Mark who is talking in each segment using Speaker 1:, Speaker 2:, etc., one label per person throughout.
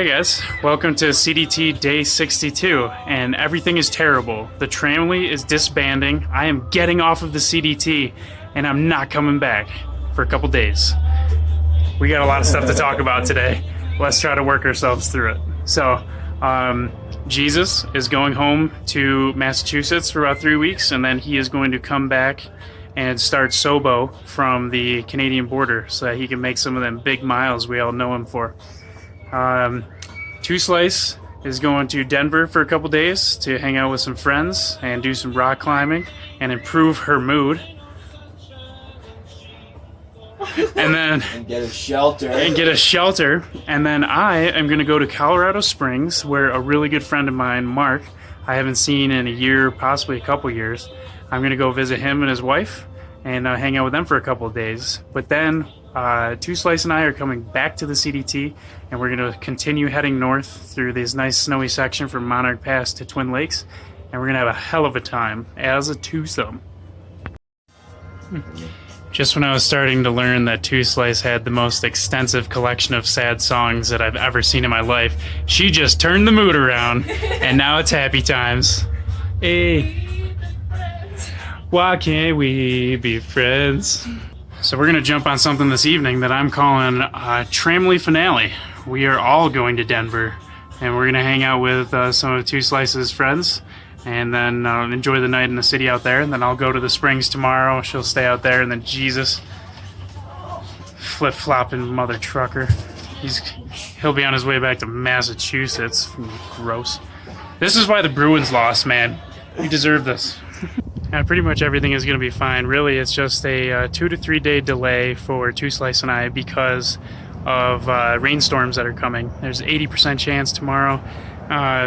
Speaker 1: Hey guys, welcome to CDT day 62, and everything is terrible. The tramly is disbanding, I am getting off of the CDT, and I'm not coming back for a couple days. We got a lot of stuff to talk about today. Let's try to work ourselves through it. So, Jeezus is going home to Massachusetts for about 3 weeks, and then he is going to come back and start Sobo from the Canadian border so that he can make some of them big miles we all know him for. Two Slice is going to Denver for a couple days to hang out with some friends and do some rock climbing and improve her mood. And then
Speaker 2: get a shelter.
Speaker 1: And then I am going to go to Colorado Springs, where a really good friend of mine, Mark, I haven't seen in a year, possibly a couple years. I'm going to go visit him and his wife and hang out with them for a couple of days. But then Two Slice and I are coming back to the CDT, and we're going to continue heading north through this nice snowy section from Monarch Pass to Twin Lakes, and we're going to have a hell of a time as a twosome. Just when I was starting to learn that Two Slice had the most extensive collection of sad songs that I've ever seen in my life, she just turned the mood around, and now it's happy times. Hey, why can't we be friends? So we're going to jump on something this evening that I'm calling a tramly finale. We are all going to Denver, and we're going to hang out with some of Two Slice's friends, and then enjoy the night in the city out there. And then I'll go to the Springs tomorrow. She'll stay out there, and then Jeezus, flip-flopping mother trucker, he'll be on his way back to Massachusetts. Gross. This is why the Bruins lost, man. We deserve this. Pretty much everything is going to be fine. Really, it's just a 2 to 3 day delay for Two Slice and I because of rainstorms that are coming. There's 80% chance tomorrow,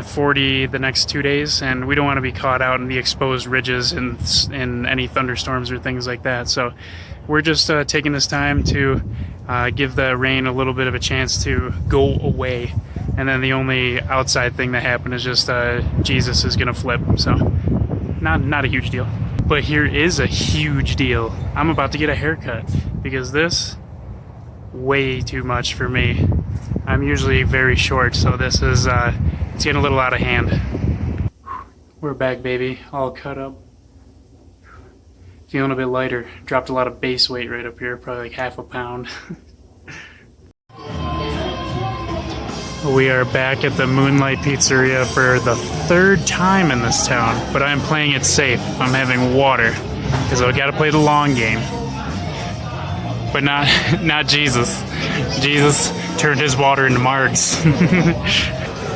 Speaker 1: 40 the next 2 days, and we don't want to be caught out in the exposed ridges in any thunderstorms or things like that. So we're just taking this time to give the rain a little bit of a chance to go away. And then the only outside thing that happened is just Jeezus is going to flip. So not a huge deal. But here is a huge deal. I'm about to get a haircut because this way too much for me. I'm usually very short, so this is it's getting a little out of hand. We're back, baby, all cut up. Feeling a bit lighter. Dropped a lot of base weight right up here, probably like half a pound. We are back at the Moonlight Pizzeria for the third time in this town, but I'm playing it safe. I'm having water because I've got to play the long game. But not Jeezus. Jeezus turned his water into margs.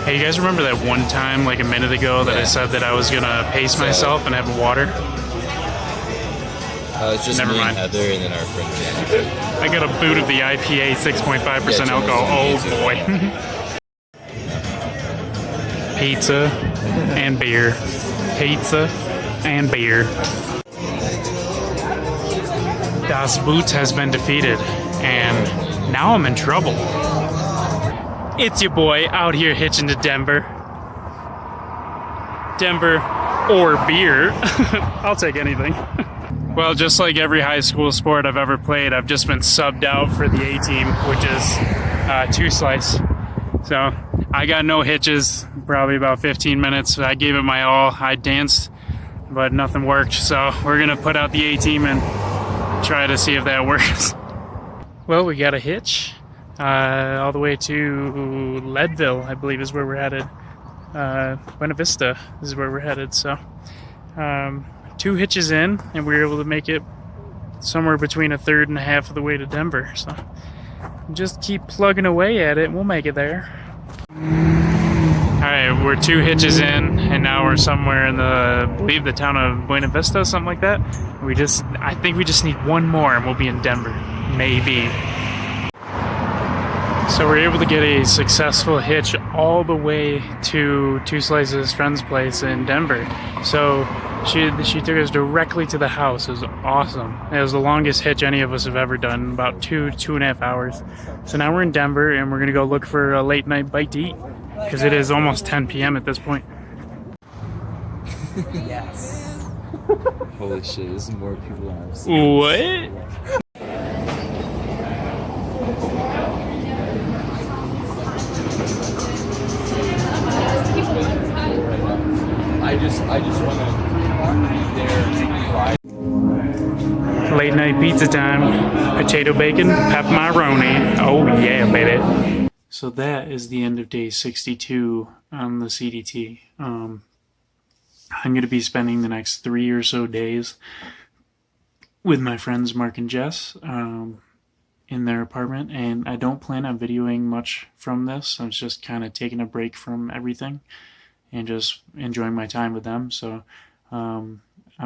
Speaker 1: Hey, you guys remember that one time, like a minute ago, that I said that I was gonna pace myself and have water?
Speaker 2: It's just
Speaker 1: Never
Speaker 2: me
Speaker 1: mind.
Speaker 2: and Heather and then our friend.
Speaker 1: I got a boot of the IPA 6.5% alcohol. Oh boy. Pizza and beer. Pizza and beer. Das Boot has been defeated, and now I'm in trouble. It's your boy out here hitching to Denver. Denver or beer. I'll take anything. Well, just like every high school sport I've ever played, I've just been subbed out for the A team, which is Two Slice. So I got no hitches, probably about 15 minutes. I gave it my all. I danced, but nothing worked. So we're going to put out the A team and try to see if that works. Well, we got a hitch all the way to Leadville, I believe is where we're headed. Buena Vista is where we're headed. So 2 hitches in, and we were able to make it somewhere between a third and a half of the way to Denver. So just keep plugging away at it and we'll make it there. Alright, we're 2 hitches in, and now we're somewhere in I believe the town of Buena Vista, something like that. I think we just need one more and we'll be in Denver. Maybe. So we're able to get a successful hitch all the way to Two Slice's friend's place in Denver. So she took us directly to the house. It was awesome. It was the longest hitch any of us have ever done, about 2.5 hours. So now we're in Denver, and we're gonna go look for a late night bite to eat because it is almost 10 p.m. at this point.
Speaker 2: Yes. Holy shit, this is more people than I've seen.
Speaker 1: What?
Speaker 2: I just want to be there.
Speaker 1: Late night pizza time. Potato bacon, pepperoni. Oh yeah, baby. So that is the end of day 62 on the CDT. I'm going to be spending the next 3 or so days with my friends Mark and Jess in their apartment, and I don't plan on videoing much from this. I'm just kind of taking a break from everything and just enjoying my time with them. So I'm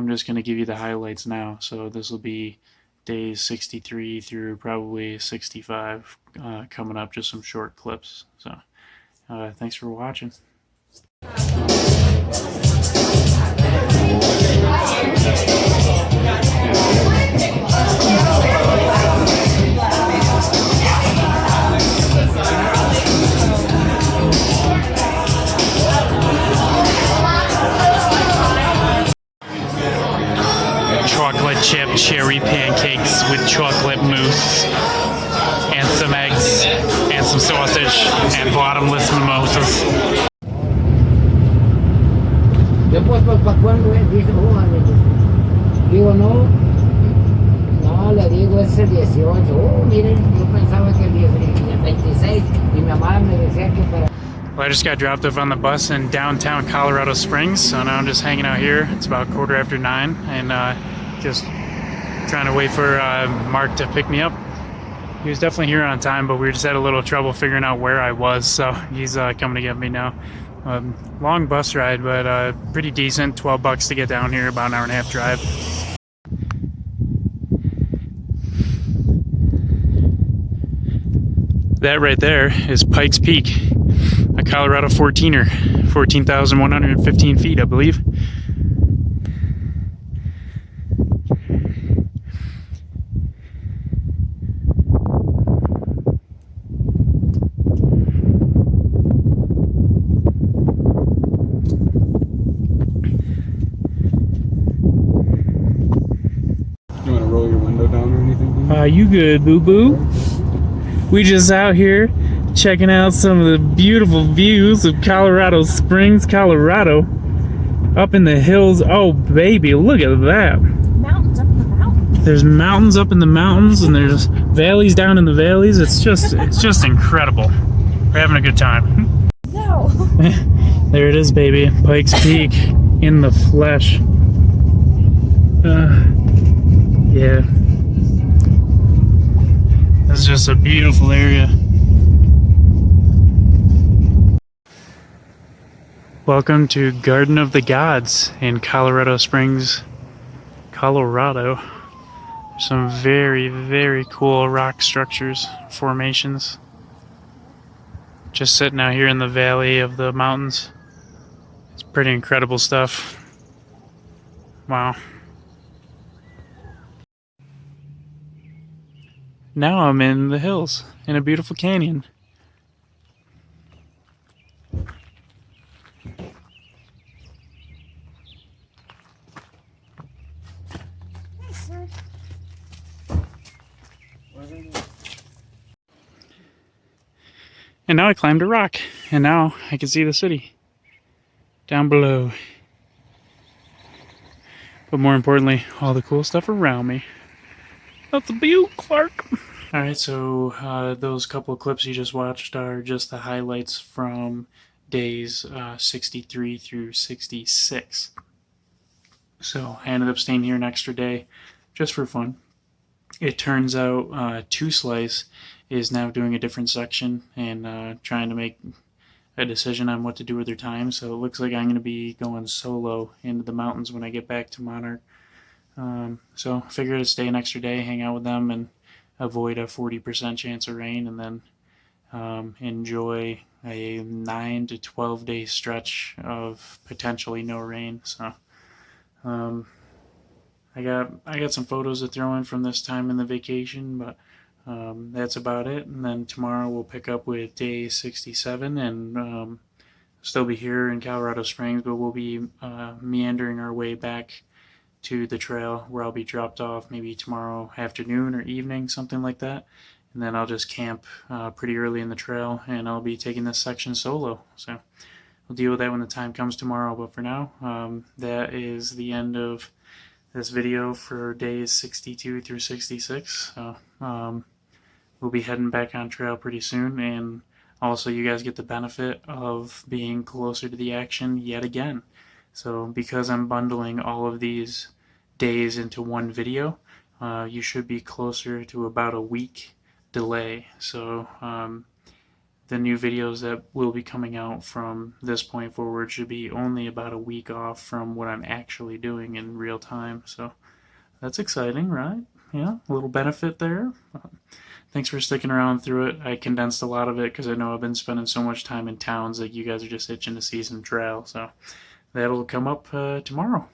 Speaker 1: just going to give you the highlights now. So this will be days 63 through probably 65 coming up, just some short clips. So thanks for watching. Chocolate chip cherry pancakes with chocolate mousse and some eggs and some sausage and bottomless mimosas.
Speaker 3: Después, ¿para cuándo es? Dice, digo, no, le digo, es el 18. Miren, yo pensaba que el 26 y mi mamá me decía que para...
Speaker 1: Well, I just got dropped off on the bus in downtown Colorado Springs, so now I'm just hanging out here. It's about 9:15, and just trying to wait for Mark to pick me up. He was definitely here on time, but we just had a little trouble figuring out where I was, so he's coming to get me now. Long bus ride, but pretty decent. $12 to get down here, about an hour and a half drive. That right there is Pikes Peak, a Colorado 14er, 14,115 feet, I believe.
Speaker 2: You want to roll your window down or anything?
Speaker 1: You good, boo-boo? We just out here checking out some of the beautiful views of Colorado Springs, Colorado. Up in the hills. Oh, baby, look at that.
Speaker 4: Mountains up in the mountains.
Speaker 1: There's mountains up in the mountains, and there's valleys down in the valleys. It's just incredible. We're having a good time.
Speaker 4: No.
Speaker 1: There it is, baby. Pikes Peak in the flesh. Yeah. This is just a beautiful area. Welcome to Garden of the Gods in Colorado Springs, Colorado. Some very, very cool rock structures, formations. Just sitting out here in the valley of the mountains. It's pretty incredible stuff. Wow. Now I'm in the hills, in a beautiful canyon.
Speaker 4: Hey, sir.
Speaker 1: And now I climbed a rock, and now I can see the city down below. But more importantly, all the cool stuff around me. That's a view, Clark. Alright, so those couple of clips you just watched are just the highlights from days 63 through 66. So I ended up staying here an extra day just for fun. It turns out Two Slice is now doing a different section and trying to make a decision on what to do with their time. So it looks like I'm going to be going solo into the mountains when I get back to Monarch. So I figured to stay an extra day, hang out with them, and avoid a 40% chance of rain, and then enjoy a 9 to 12 day stretch of potentially no rain. So I got some photos to throw in from this time in the vacation, but that's about it. And then tomorrow we'll pick up with day 67 and still be here in Colorado Springs, but we'll be meandering our way back to the trail where I'll be dropped off maybe tomorrow afternoon or evening, something like that. And then I'll just camp pretty early in the trail, and I'll be taking this section solo. So we'll deal with that when the time comes tomorrow. But for now, that is the end of this video for days 62 through 66. So we'll be heading back on trail pretty soon, and also you guys get the benefit of being closer to the action yet again. So because I'm bundling all of these days into one video, you should be closer to about a week delay. So the new videos that will be coming out from this point forward should be only about a week off from what I'm actually doing in real time. So that's exciting, right? Yeah, a little benefit there. Thanks for sticking around through it. I condensed a lot of it because I know I've been spending so much time in towns that you guys are just itching to see some trail. So that'll come up tomorrow.